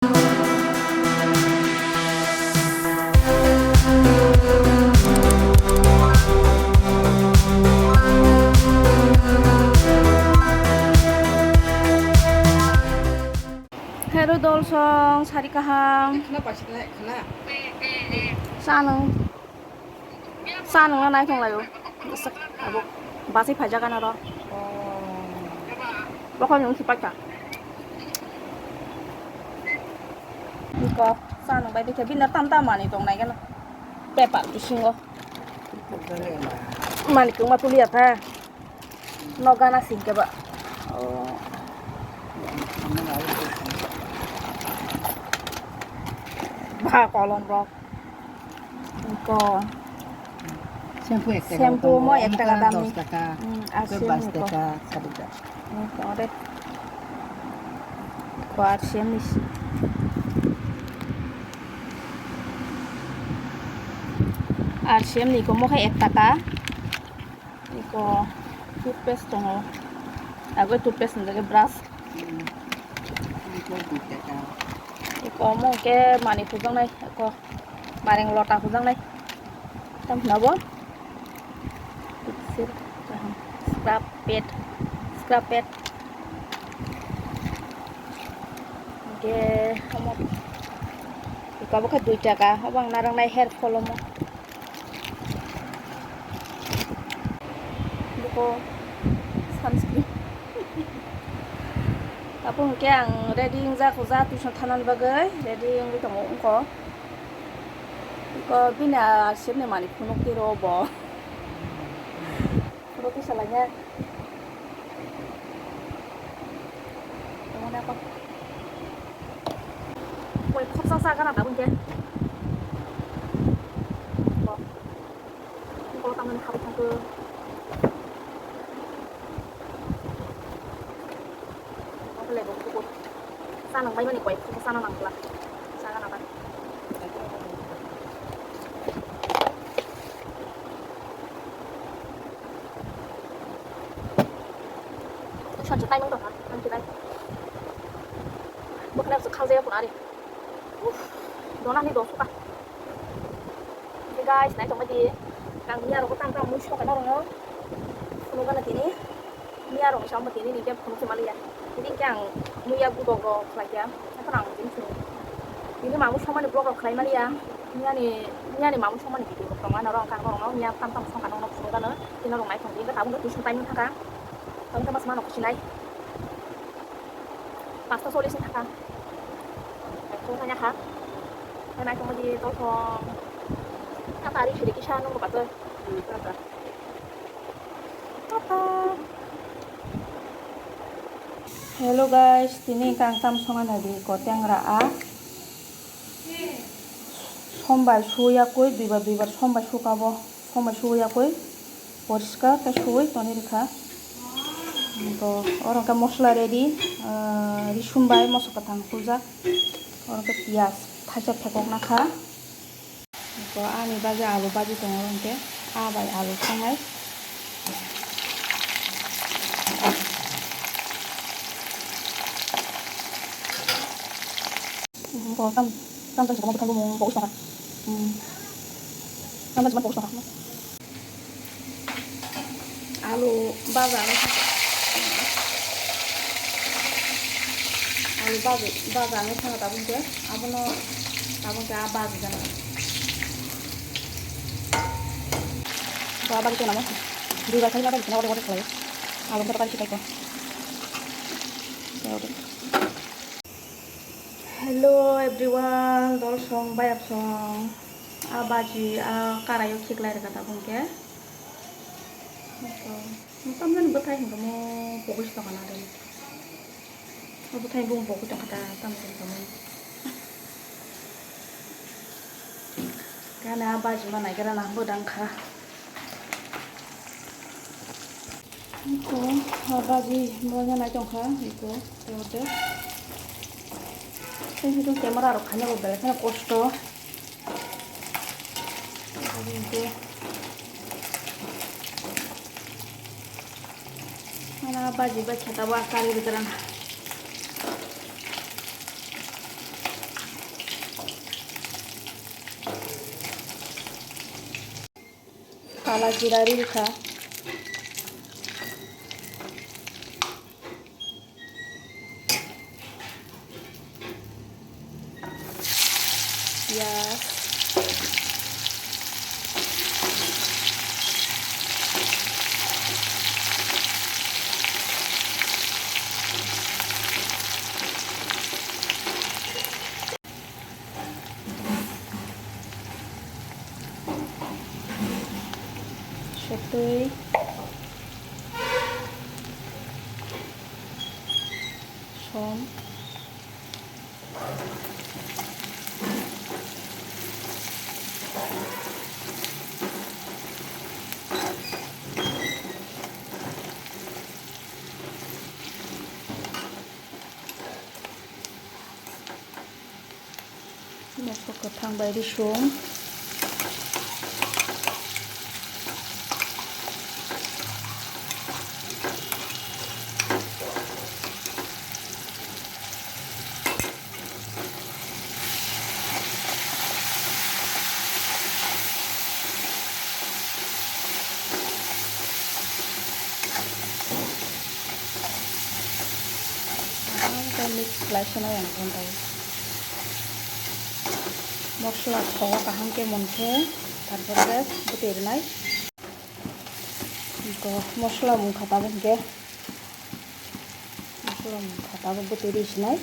Hello dolsong sari kahang Kenapa sih naik? Kenapa? sanung na nai thong layo sak abo basi phaja kana ro Oh, bakon yung sipacha iko sanung bai dikhe binar tam tam mani tong nai kana pepa bisingo boleh lah. mani kung matuliat ha nogana singke ba oh Kamu nggak usah. ba kolom ro iko Shampoo mo ek taka dam ni 10 taka. asyem Bebas iko taka sabuga. iko ore ko asyem ni asyem ni ko mo kay ek taka iko toothpaste tongo ago toothpaste njage brush Itu 2 taka. iko mo ke mani phujang nai ko mareng lota phujang nai tam nabo sir scrap pad ke amo iko bo ka 2 taka abang narang nai hair fall mo ko sunscreen tapos ke ang ready ang za ko za tuition thanan bagai ready ang ito mo ko bina sip ne mani phunok ti ro bo roti salanya tama na pa koy khop sa sa kana tapos ke ko taman na habit ko le bo ko sa nang bai mani koy ko sa nang la sa kana pa chọn chữ tay mong đọc hả? Ăn chữ tay bữa nay sự khao dê của nó đi đó là đi đồ suka thì guys nãy trong cái gì càng nhà rồi có tăng tăng mũi cho cái nó rồi nó không có là tí ní nhà rồi xong mà tí ní đi cho không xem ali ya jadi càng mũi ya bu đồ lại ya nó có năng tính sự ini mau sama ni blog of claim ali ya nhà này mau sama ni videoของnó rong càng rong nó nhà tăng tăng xong cả nó không có nữa thì nó rong nàyของđi cái tao cũng được túi tay mình thắc kamu kan masih mana kucinai pasta solis ni kan aku tanya kan karena kamu di toko kata hari sudah kisah nunggu betul apa hello guys ini kang samsongan hari koteng raa sombai suya koi duibar sombai sukabo sombai suya koi poriskar ta suy toni rekha তো ওরকে মশলা ready রিসুমবাই মশলা কাথাং পুজা ওরকে পিঁয়াজ থাইসা থেকক না খা তো আমি বাজে আলু বাজি দङ ওরকে আবাই আলু संनाय có tam tam có một thằng bông bổ sung tam tam bổ sung alu baza alu baza ni thang tabun ke abono tabun ke abaz jana to abaz to namo dua kali lagi na ore kali alu ko kali ko hello everyone dolsong bayap song abaji karayo khiklai ra tabun ke tam nan bathai hingga mo fokus ta kana den bathai bung fokus ta kata tam den kamu kana baji mana kira na bodang kha ko baji mo na jong kha iko teote sen hitung camera ro khana bo bele kana kosto ini mana baji baca tahu kali beneran काला जीरा रिलखा पियाज sotoi som mosok gothang bayi sum mix langsung yang kontai mosla thongo kaham ke monke tarpore butir nai ko mosla mung khata ke mosla mung khata butir isnai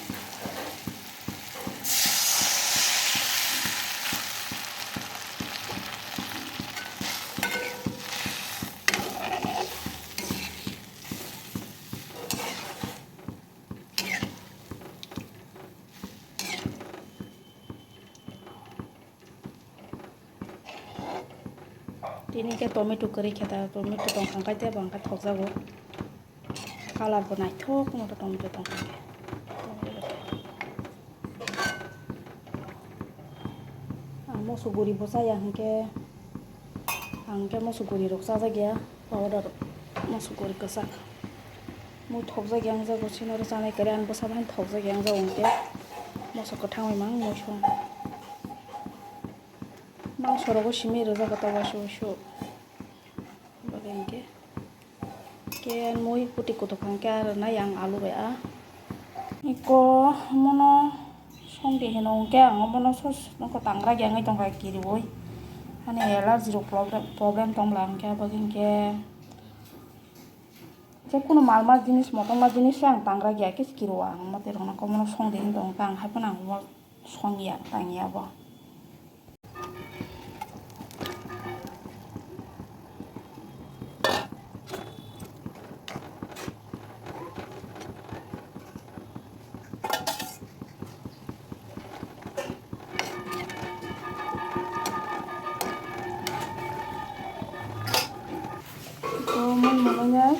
ini ke tomato kari kita tomato tongkang kaite bangka thok jago color bo naithok no tomato tongkang mosuguri bo saya hangke mosuguri roksa jagya powder mosuguri kasak mu thok jagya jago sinor janai kare an bo saban thok jagya jago ke mosok thangoi mang mosong sorogo simi roja kata basu bagengke ke moi puti kuto kangke na yang alu bea iko mono songde hinongke ang mono sos noko tangra gengai tongkai kiri boy hani allergy problem tonglang ke bagengke je kuno malma jinis motoma jinis ang tangra gya ke kiro ang mate rona ko mono songde hindong kang hapana mo songya tangya bo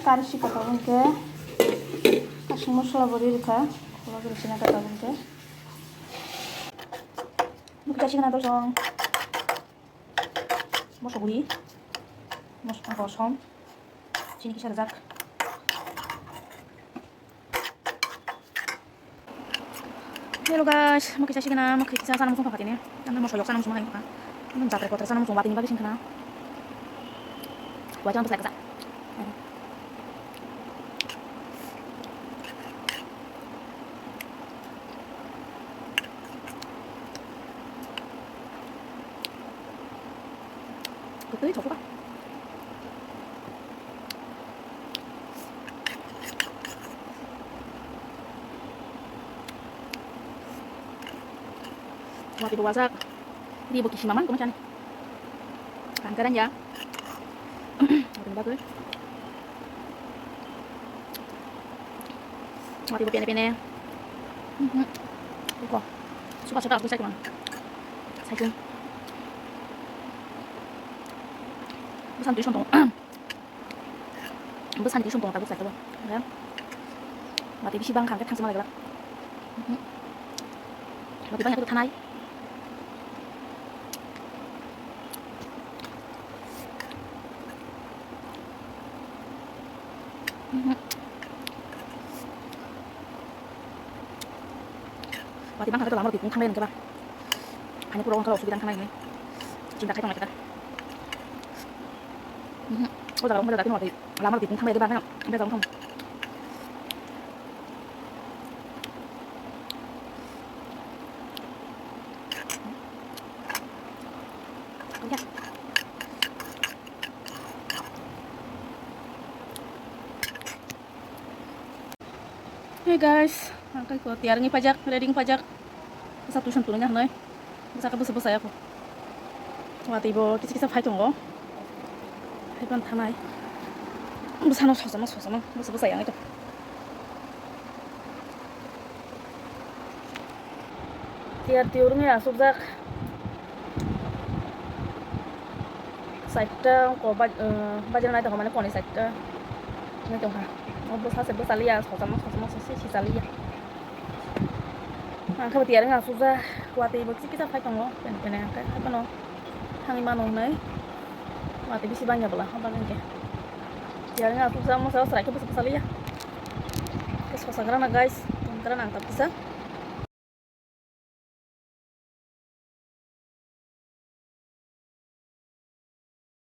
karsi kata bungke kasih mosla beri rika kalau bersihnya kata bungke mungkin kasih kena tosong mosok guri mosok kosong sini kisah rezak hello guys mau kisah kena mau kisah sana musuh pakat ini karena mau soyok sana musuh main kan mencapai kota sana musuh mati ini bagus kena wajah untuk selesai 그때 저거가 mau tidur wasak di bukit simaman kumacan kankeran ya bagus mau tidur pene-pene kok suka-suka aku saya gimana saya busan di sungtong busan di sungtong tak busan tuh ya mati bisi bang kan tang semua lagi lah mati banyak itu tanai mati bang kan itu lama lebih kang lain ke bah hanya pulau kalau sudah kang lain cinta kaitong kita Ôi giời, bây giờ cái nọ thì làm nó thì cũng thằng này cái bạn đấy không? Bây giờ không. Đúng chưa? Hey guys, angkat ko tiar ngi pajak, reading pajak. Satu santunnya nih. Bisa kabus-bus aku. Wati bo kisi-kisa fight tunggu. Heban tanai. Busano sosama. Bus-bus yang itu. Tiar-tiurnya subjak. Saita ko bajan naik ke mana koni saita. Ini tuh ha. Bus hasil salia sosama si salia. Angkat tiarnya subjak. Wati bo kisi-kisa fight tunggu. Pen angkat apa no? Hang imano nih. Mati bisi banyak belah, apa lagi? Jalannya aku sama saya serai ke besar ya. Kes kosa karena guys, karena angkat bisa.